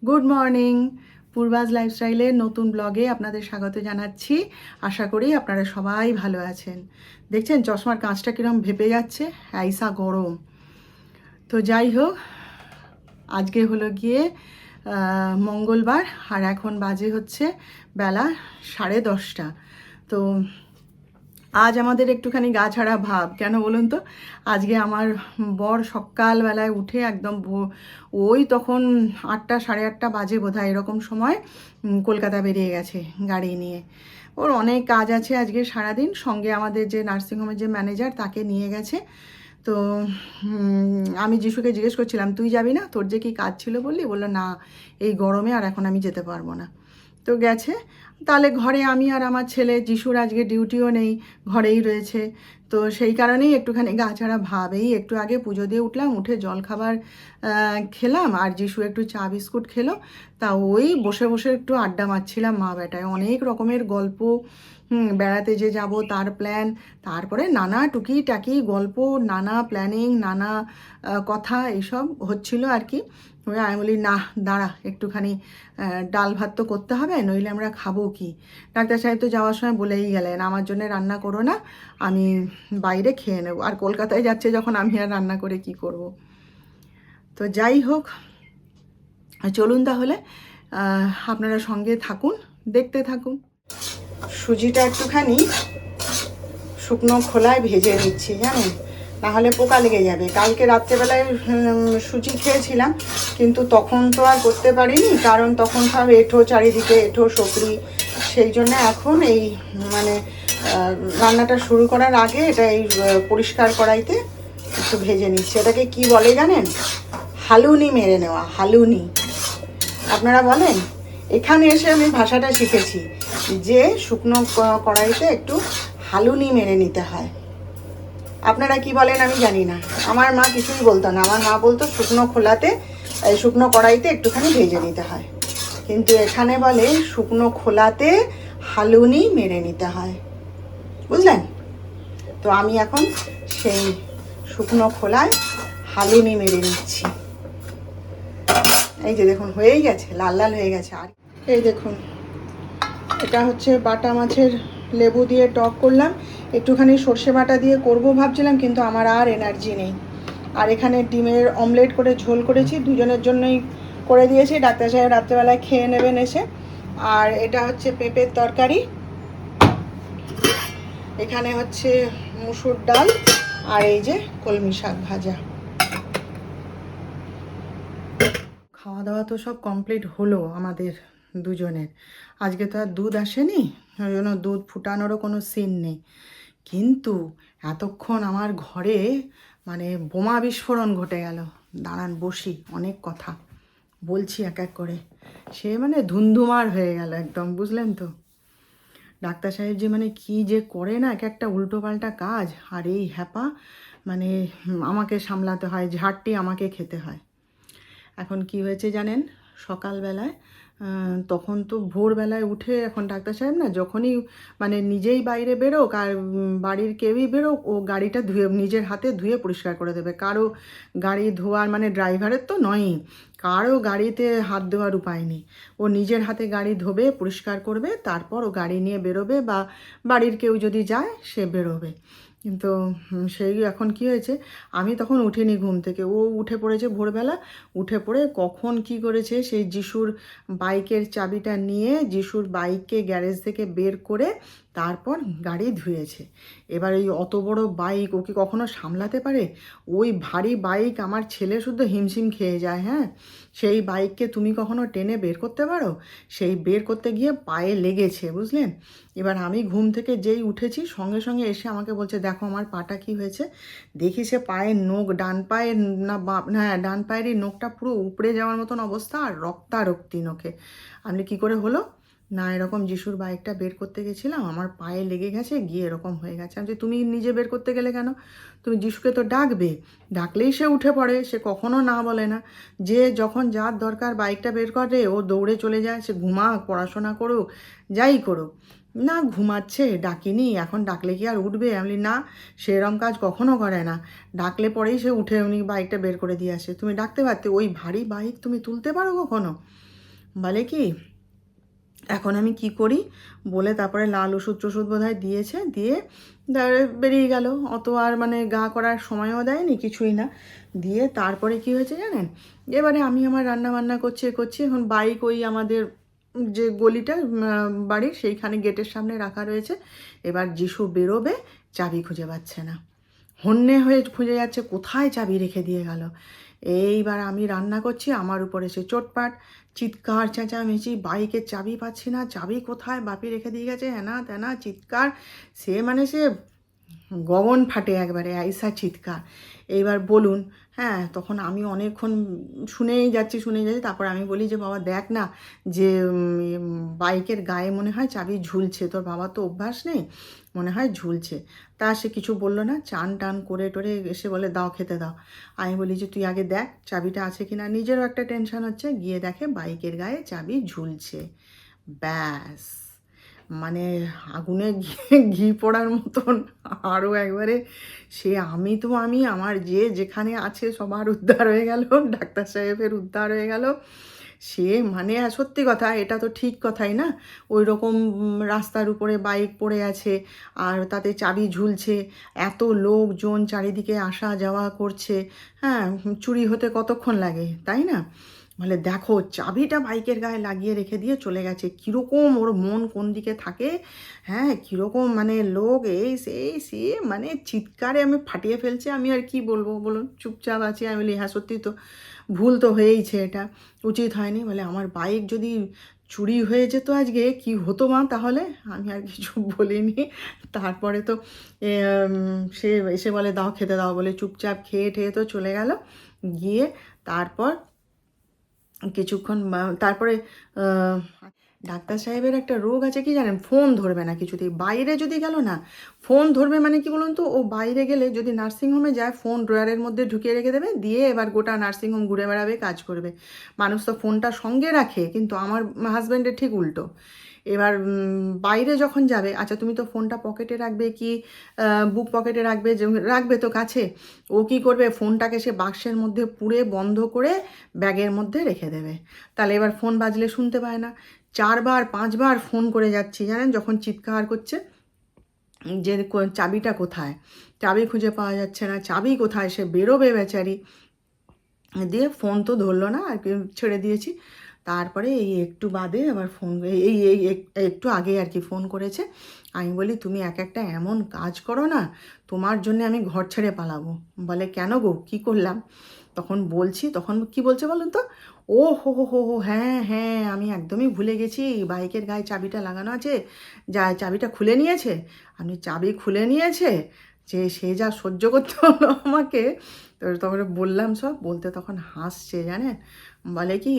Good morning. পূর্বাজ লাইফস্টাইলের নতুন ব্লগে আপনাদের স্বাগত জানাচ্ছি। আশা করি আপনারা সবাই ভালো আছেন। দেখছেন চশমার কাঁচটা কীরকম ভেপে যাচ্ছে, আইসা গরম। তো যাই হোক, আজকে হলো গিয়ে মঙ্গলবার, আর এখন বাজে হচ্ছে বেলা 10:30। তো আজ আমাদের একটুখানি গা ছাড়া ভাব, কেন বলুন তো? আজকে আমার বর সকালবেলায় উঠে একদম ওই তখন 8টা 8:30 বাজে বোধহয়, এরকম সময় কলকাতা বেরিয়ে গেছে গাড়ি নিয়ে। ওর অনেক কাজ আছে আজকে সারাদিন, সঙ্গে আমাদের যে নার্সিংহোমের যে ম্যানেজার তাকে নিয়ে গেছে। তো আমি যিশুকে জিজ্ঞেস করছিলাম, তুই যাবি না? তোর যে কি কাজ ছিল বললি? বললো না, এই গরমে আর এখন আমি যেতে পারবো না। তো গেছে। তাহলে ঘরে আমি আর আমার ছেলে, যিশুর আজকে ডিউটিও নেই, ঘরেই রয়েছে। তো সেই কারণেই একটুখানি গা ছাড়া ভাব। এই একটু আগে পুজো দিয়ে উঠলাম, উঠে জলখাবার খেলাম, আর যিশু একটু চা বিস্কুট খেলো। তা ওই বসে বসে একটু আড্ডা মারছিলাম মা বেটায়, অনেক রকমের গল্প। বেড়াতে যে যাব তার প্ল্যান, তারপরে নানা টুকিটাকি গল্প, নানা প্ল্যানিং, নানা কথা এইসব হচ্ছিল আর কি। আমি বলি না, দাঁড়া একটুখানি, ডাল ভাত তো করতে হবে, নইলে আমরা খাবো কি? ডাক্তার সাহেব তো যাওয়ার সময় বলেই গেলেন, আমার জন্য রান্না করো না, আমি বাইরে খেয়ে নেবো। আর কলকাতায় যাচ্ছে যখন, আমি আর রান্না করে কি করব? তো যাই হোক, চলুন তাহলে আপনারা সঙ্গে থাকুন, দেখতে থাকুন। সুজিটা একটুখানি শুকনো খোলায় ভেজে নিচ্ছি, জানেন, নাহলে পোকা লেগে যাবে। কালকে রাত্রেবেলায় সুজি খেয়েছিলাম, কিন্তু তখন তো আর করতে পারিনি, কারণ তখন সব এঁঠো, চারিদিকে এঁঠো সপরি। সেই জন্য এখন এই মানে রান্নাটা শুরু করার আগে এটা এই পরিষ্কার কড়াইতে একটু ভেজে নিচ্ছি। এটাকে কি বলে জানেন? হালুনি মেরে নেওয়া, হালুনি আপনারা বলেন। এখানে এসে আমি ভাষাটা শিখেছি যে শুকনো কড়াইতে একটু হালুনি মেরে নিতে হয়। আপনারা কি বলেন আমি জানি না, আমার মা কিছুই বলতো না। আমার মা বলতো শুকনো খোলাতে, শুকনো কড়াইতে একটুখানি ভেজে নিতে হয়, কিন্তু এখানে বলে শুকনো খোলাতে হালুনি মেরে নিতে হয়, বুঝলেন? তো আমি এখন সেই শুকনো খোলায় হালুনি মেরে নিচ্ছি। এই যে দেখুন, হয়েই গেছে, লাল লাল হয়ে গেছে। আর এই দেখুন, এটা হচ্ছে বাটা মাছের লেবু দিয়ে টক করলাম, একটুখানি সর্ষে বাটা দিয়ে করব ভাবছিলাম, কিন্তু আমার আর এনার্জি নেই। আর এখানে ডিমের অমলেট করে ঝোল করেছি, দুজনের জন্যই করে দিয়েছি, ডাক্তার সাহেব রাত্রেবেলায় খেয়ে নেবেন এসে। আর এটা হচ্ছে পেঁপের তরকারি, এখানে হচ্ছে মুসুর ডাল, আর এই যে কলমি শাক ভাজা। খাওয়া দাওয়া তো সব কমপ্লিট হলো আমাদের দুজনের। আজকে তো আর দুধ আসেনি, ওই জন্য দুধ ফুটানোরও কোনো সিন নেই। কিন্তু এতক্ষণ আমার ঘরে মানে বোমা বিস্ফোরণ ঘটে গেল। দাঁড়ান বসি, অনেক কথা বলছি এক এক করে। সে মানে ধুন্ধুমার হয়ে গেল একদম, বুঝলেন তো? ডাক্তার সাহেব যে মানে কি যে করে না, এক একটা উল্টোপাল্টা কাজ, আর এই হ্যাপা মানে আমাকে সামলাতে হয়, ঝাড়টি আমাকে খেতে হয়। এখন কি হয়েছে জানেন? সকালবেলায় তখন তো ভোরবেলায় উঠে, এখন ডাক্তার সাহেব না যখনই মানে নিজেই বাইরে বেরোক আর বাড়ির কেউই বেরোক, ও গাড়িটা ধুয়ে নিজের হাতে ধুয়ে পরিষ্কার করে দেবে। কারো গাড়ি ধোয়ার মানে ড্রাইভারের তো নয়ই, কারো গাড়িতে হাত দেওয়ার উপায় নেই। ও নিজের হাতে গাড়ি ধোবে, পরিষ্কার করবে, তারপর ও গাড়ি নিয়ে বেরোবে, বা বাড়ির কেউ যদি যায় সে বেরোবে। কিন্তু সেই এখন কি হয়েছে, আমি তখন উঠিনি ঘুম থেকে, ও উঠে পড়েছে ভোরবেলা। উঠে পড়ে কখন কি করেছে, সেই যিশুর বাইকের চাবিটা নিয়ে যিশুর বাইককে গ্যারেজ থেকে বের করে তারপর গাড়ি ধুয়েছে। এবার এই অত বড় বাইক ও কি কখনো সামলাতে পারে? ওই ভারী বাইক আমার ছেলে শুদ্ধ হিমশিম খেয়ে যায়। হ্যাঁ, সেই বাইককে তুমি কখনো টেনে বের করতে পারো? সেই বের করতে গিয়ে পায়ে লেগেছে, বুঝলেন? এবার আমি ঘুম থেকে যেই উঠেছি, সঙ্গে সঙ্গে এসে আমাকে বলছে, দেখো আমার পাটা কি হয়েছে। দেখি সে পায়ের নখ, ডান পায়ের না হ্যাঁ ডান পায়েরই নখটা পুরো উপড়ে যাওয়ার মতন অবস্থা, আর রক্তারক্তি নখে। আমি কি করে হলো? না, এরকম যিশুর বাইকটা বের করতে গেছিলাম, আমার পায়ে লেগে গেছে, গিয়ে এরকম হয়ে গেছে। আমি যে, তুমি নিজে বের করতে গেলে কেন? তুমি যিশুকে তো ডাকবে, ডাকলেই সে উঠে পড়ে, সে কখনো না বলে না। যে যখন যার দরকার বাইকটা বের করে, ও দৌড়ে চলে যায়, সে ঘুমাক, পড়াশোনা করুক, যাই করুক। না, ঘুমাচ্ছে, ডাকিনি, এখন ডাকলে কি আর উঠবে? আমি না, সেরম কাজ কখনো করে না। ডাকলে পরেই সে উঠে উনি বাইকটা বের করে দিয়ে আসে। তুমি ডাকতে পারতে? ওই ভারী বাইক তুমি তুলতে পারো কখনো? বলে কি এখন আমি কি করি বলে তারপরে লাল ওষুধ টষুধ বোধহয় দিয়েছে, দিয়ে বেরিয়ে গেল। অত আর মানে গা করার সময়ও দেয়নি, কিছুই না। দিয়ে তারপরে কি হয়েছে জানেন, এবারে আমি আমার রান্না বান্না করছি। এখন বাইক ওই আমাদের যে গলিটা বাড়ির সেইখানে গেটের সামনে রাখা রয়েছে। এবার যিশু বেরোবে, চাবি খুঁজে পাচ্ছে না, হন্যে হয়ে খুঁজে যাচ্ছে কোথায় চাবি রেখে দিয়ে গেল। এইবার আমি রান্না করছি, আমার উপরে সে চোটপাট, চিৎকার চেঁচামেচি, বাইকের চাবি পাচ্ছি না, চাবি কোথায়, বাপি রেখে দিয়ে গেছে, হ্যানা তেনা চিৎকার। সে মানে সে গগন ফাটে একবারে, আইসা চিৎকার। এইবার বলুন, হ্যাঁ, তখন আমি অনেকক্ষণ শুনেই যাচ্ছি। তারপর আমি বলি যে বাবা দেখ না, যে বাইকের গায়ে মনে হয় চাবি ঝুলছে, তোর বাবা তো অভ্যাস নেই, মনে হয় ঝুলছে। তা সে কিছু বললো না, চান টান করে টোরে এসে বলে দাও খেতে দাও। আমি বলি যে তুই আগে দেখ চাবিটা আছে কিনা, নিজেরও একটা টেনশন হচ্ছে। গিয়ে দেখে বাইকের গায়ে চাবি ঝুলছে। ব্যাস, মানে আগুনে ঘি পোড়ার মতন আরও একবারে সে আমি আমার যে যেখানে আছে সবার উদ্ধার হয়ে গেল, ডাক্তার সাহেবের উদ্ধার হয়ে গেল। সে মানে সত্যি কথা, এটা তো ঠিক কথাই না, ওই রকম রাস্তার উপরে বাইক পড়ে আছে আর তাতে চাবি ঝুলছে, এত লোকজন চারিদিকে আসা যাওয়া করছে, হ্যাঁ, চুরি হতে কতক্ষণ লাগে, তাই না? বলে দেখো চাবিটা বাইকের গায়ে লাগিয়ে রেখে দিয়ে চলে গেছে, কীরকম ওর মন কোন দিকে থাকে, হ্যাঁ, কীরকম মানে লোক এই সেই সে মানে চিৎকারে আমি ফাটিয়ে ফেলছে। আমি আর কি বলবো বলুন, চুপচাপ আছি। আমি বলি হ্যাঁ সত্যি তো, ভুল তো হয়েইছে, এটা উচিত হয়নি। বলে আমার বাইক যদি চুরি হয়ে যেত আজকে কি হতো মা তাহলে? আমি আর কিছু বলিনি। তারপরে তো সে এসে বলে দাও খেতে দাও, বলে চুপচাপ খেয়ে ঠেয়ে তো চলে গেল। গিয়ে তারপর কিছুক্ষণ তারপরে ডাক্তার সাহেবের একটা রোগ আছে কি জানেন, ফোন ধরবে না কিছুতেই। বাইরে যদি গেল না, ফোন ধরবে মানে কি বলুন তো, ও বাইরে গেলে যদি নার্সিংহোমে যায়, ফোন ড্রয়ারের মধ্যে ঢুকিয়ে রেখে দেবে, দিয়ে এবার গোটা নার্সিংহোম ঘুরে বেড়াবে, কাজ করবে। মানুষ তো ফোনটা সঙ্গে রাখে, কিন্তু আমার হাজব্যান্ডের ঠিক উল্টো। এবার বাইরে যখন যাবে, আচ্ছা তুমি তো ফোনটা পকেটে রাখবে কি বুক পকেটে রাখবে, রাখবে তো কাছে, ও কি করবে, ফোনটাকে সে বাক্সের মধ্যে পুরে বন্ধ করে ব্যাগের মধ্যে রেখে দেবে। তাহলে এবার ফোন বাজলে শুনতে পায় না। 4বার 5বার ফোন করে যাচ্ছি জানেন, যখন চিৎকার করছে যে চাবিটা কোথায়, চাবি খুঁজে পাওয়া যাচ্ছে না, চাবি কোথায়, সে বেরোবে বেচারি। দিয়ে ফোন তো ধরলো না, আর কি ছেড়ে দিয়েছি। তারপরে এই একটু বাদে আবার ফোন, এই এই একটু আগে আর কি ফোন করেছে। আমি বলি তুমি এক একটা এমন কাজ করো না, তোমার জন্য আমি ঘর ছেড়ে পালাবো। বলে কেন গো, কী করলাম? তখন বলছি, তখন কি বলছে বলুন তো, ও হো, হ্যাঁ হ্যাঁ, আমি একদমই ভুলে গেছি, বাইকের গায়ে চাবিটা লাগানো আছে, যা চাবিটা খুলে নিয়েছে। আপনি চাবি খুলে নিয়েছে, যে সে যা সহ্য করতে হলো আমাকে। তো তখন বললাম সব, বলতে তখন হাসছে জানেন, বলে কি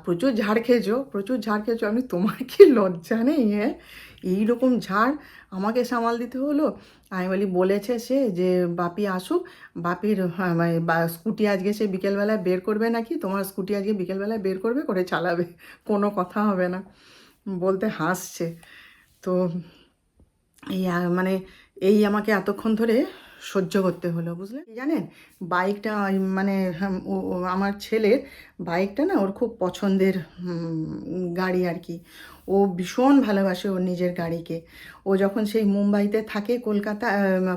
প্রচুর ঝাড় খেয়েছো, প্রচুর ঝাড় খেয়েছো, আমি তোমার কি লজ্জা নেই? হ্যাঁ, এইরকম ঝাড় আমাকে সামাল দিতে হলো। আমি বলি বলেছে সে যে বাপি আসুক, বাপির মানে স্কুটি আজকে সে বিকেলবেলায় বের করবে নাকি, তোমার স্কুটি আজকে বিকেলবেলায় বের করবে, করে চালাবে, কোনো কথা হবে না। বলতে হাসছে। তো এই মানে এই আমাকে এতক্ষণ ধরে সহ্য করতে হলো, বুঝলেন? জানেন বাইকটা মানে আমার ছেলের বাইকটা না ওর খুব পছন্দের গাড়ি আর কি। ও ভীষণ ভালোবাসে ওর নিজের গাড়িকে। ও যখন সেই মুম্বাইতে থাকে, কলকাতা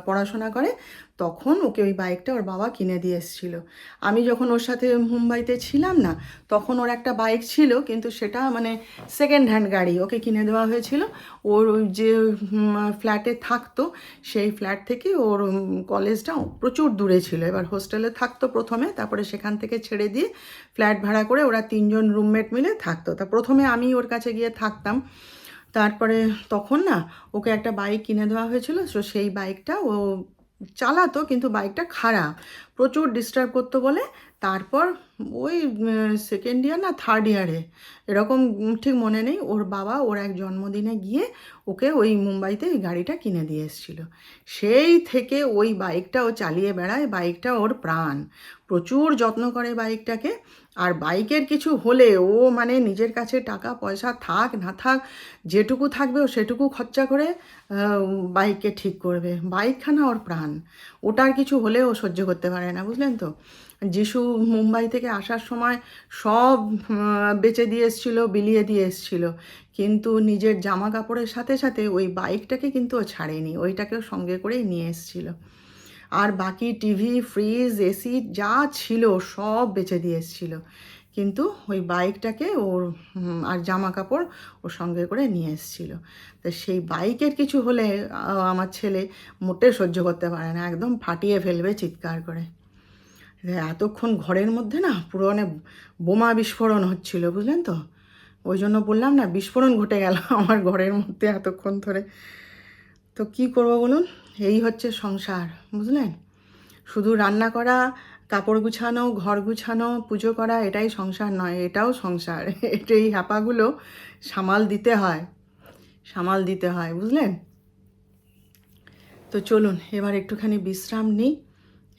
পড়াশোনা করে, তখন ওকে ওই বাইকটা ওর বাবা কিনে দিয়ে এসেছিলো। আমি যখন ওর সাথে মুম্বাইতে ছিলাম না, তখন ওর একটা বাইক ছিল, কিন্তু সেটা মানে সেকেন্ড হ্যান্ড গাড়ি ওকে কিনে দেওয়া হয়েছিল। ওর ওই যে ফ্ল্যাটে থাকতো, সেই ফ্ল্যাট থেকে ওর কলেজটা প্রচুর দূরে ছিল। এবার হোস্টেলে থাকতো প্রথমে, তারপরে সেখান থেকে ছেড়ে দিয়ে ফ্ল্যাট ভাড়া করে ওরা 3জন রুমমেট মিলে থাকতো। তা প্রথমে আমি ওর কাছে গিয়ে থাকতাম। তারপরে তখন না ওকে একটা বাইক কিনে দেওয়া হয়েছিল। তো সেই বাইকটা ও চালাতো, কিন্তু বাইকটা খারাপ, প্রচুর ডিস্টার্ব করতো বলে তারপর ওই সেকেন্ড ইয়ার না থার্ড ইয়ারে এরকম ঠিক মনে নেই, ওর বাবা ওর এক জন্মদিনে গিয়ে ওকে ওই মুম্বাইতে ওই গাড়িটা কিনে দিয়ে এসেছিলো। সেই থেকে ওই বাইকটা ও চালিয়ে বেড়ায়, বাইকটা ওর প্রাণ, প্রচুর যত্ন করে বাইকটাকে। আর বাইকের কিছু হলে ও মানে নিজের কাছে টাকা পয়সা থাক না থাক, যেটুকু থাকবে ও সেটুকু খরচা করে বাইককে ঠিক করবে। বাইকখানা ওর প্রাণ, ওটার কিছু হলে ও সহ্য করতে পারে না, বুঝলেন তো? যিশু মুম্বাই থেকে আসার সময় সব বেচে দিয়ে এসেছিলো, বিলিয়ে দিয়ে এসেছিলো, কিন্তু নিজের জামা কাপড়ের সাথে সাথে ওই বাইকটাকে কিন্তু ও ছাড়েনি, ওইটাকেও সঙ্গে করেই নিয়ে এসেছিলো। আর বাকি টিভি, ফ্রিজ, এসি যা ছিল সব বেচে দিয়ে এসেছিলো, কিন্তু ওই বাইকটাকে ওর আর জামা কাপড় ওর সঙ্গে করে নিয়ে এসেছিলো। তো সেই বাইকের কিছু হলে আমার ছেলে মোটে সহ্য করতে পারে না, একদম ফাটিয়ে ফেলবে চিৎকার করে। এতক্ষণ ঘরের মধ্যে না পুরো মানে বোমা বিস্ফোরণ হচ্ছিল, বুঝলেন তো? ওই জন্য বললাম না, বিস্ফোরণ ঘটে গেল আমার ঘরের মধ্যে এতক্ষণ ধরে। তো কি করব বলুন, এই হচ্ছে সংসার, বুঝলেন? শুধু রান্না করা, কাপড় গুছানো, ঘর গুছানো, পুজো করা, এটাই সংসার নয়, এটাও সংসার। এই হ্যাপাগুলো সামাল দিতে হয়, সামাল দিতে হয়, বুঝলেন? তো চলুন এবার একটুখানি বিশ্রাম নিই,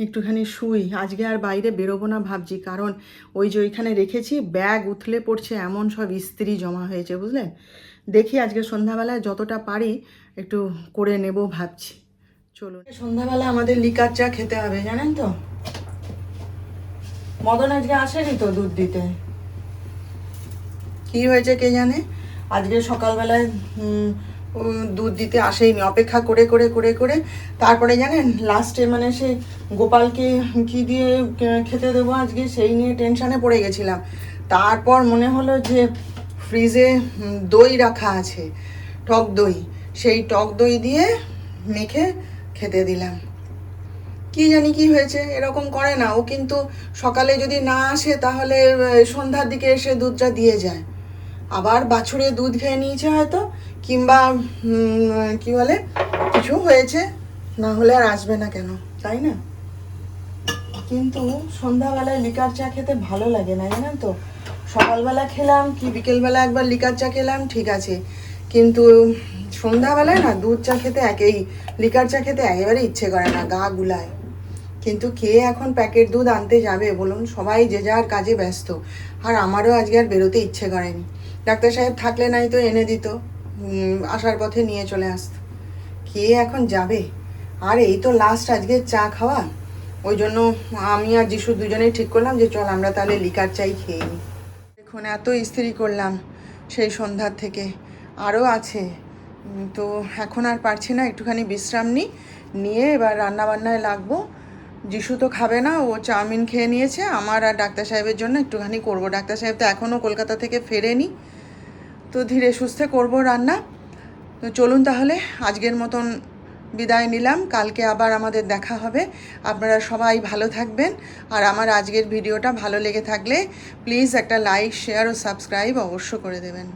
একটুখানি শুই। আজকে আর বাইরে বেরোবো না ভাবছি, কারণ ওই যে ওইখানে রেখেছি ব্যাগ উথলে পড়ছে, এমন সব ইস্ত্রি জমা হয়েছে, বুঝলেন? দেখি আজকে সন্ধ্যাবেলায় যতটা পারি একটু করে নেব ভাবছি। চলুন, সন্ধ্যাবেলা আমাদের লিকার চা খেতে হবে, জানেন তো? মদন আজকে আসেনি তো দুধ দিতে, কি হয়েছে কে জানে। আজকে সকালবেলায় দুধ দিতে আসেইনি, অপেক্ষা করে করে করে করে তারপরে জানেন লাস্টে মানে সে গোপালকে কি দিয়ে খেতে দেবো আজকে সেই নিয়ে টেনশানে পড়ে গেছিলাম। তারপর মনে হলো যে ফ্রিজে দই রাখা আছে, টক দই, সেই টক দই দিয়ে মেখে খেতে দিলাম। কি জানি কি হয়েছে, এরকম করে না ও, কিন্তু সকালে যদি না আসে তাহলে সন্ধ্যার দিকে এসে দুধটা দিয়ে যায়। আবার বাছুরে দুধ খেয়ে নিয়েছে হয়তো, কিংবা কি বলে কিছু হয়েছে, না হলে আর আসবে না কেন, তাই না? কিন্তু সন্ধ্যাবেলায় লিকার চা খেতে ভালো লাগে না, জানেন তো? সকালবেলা খেলাম কি বিকেলবেলা একবার লিকার চা খেলাম ঠিক আছে, কিন্তু সন্ধ্যাবেলায় না দুধ চা খেতে লিকার চা খেতে একেবারে ইচ্ছে করে না, গা গুলায়। কিন্তু কে এখন প্যাকেট দুধ আনতে যাবে বলুন, সবাই যে যার কাজে ব্যস্ত। আর আমারও আজকে আর বেরোতে ইচ্ছে করেনি। ডাক্তার সাহেব থাকলে নাই তো এনে দিত, আসার পথে নিয়ে চলে আসতো। কে এখন যাবে? আর এই তো লাস্ট আজকে চা খাওয়া, ওই জন্য আমি আর যিশু দুজনেই ঠিক করলাম যে চল আমরা তাহলে লিকার চাই খেয়ে নিই। দেখুন এত ইস্ত্রি করলাম সেই সন্ধ্যার থেকে, আরও আছে। তো এখন আর পারছি না, একটুখানি বিশ্রাম নিয়ে এবার রান্নাবান্নায় লাগবো। যিশু তো খাবে না, ও চাউমিন খেয়ে নিয়েছে। আমার আর ডাক্তার সাহেবের জন্য একটুখানি করব। ডাক্তার সাহেব তো এখনও কলকাতা থেকে ফেরেনি, তো ধীরে সুস্থে করব রান্না। তো চলুন তাহলে আজকের মতন বিদায় নিলাম, কালকে আবার আমাদের দেখা হবে। আপনারা সবাই ভালো থাকবেন, আর আমার আজকের ভিডিওটা ভালো লেগে থাকলে প্লিজ একটা লাইক, শেয়ার ও সাবস্ক্রাইব অবশ্য করে দেবেন।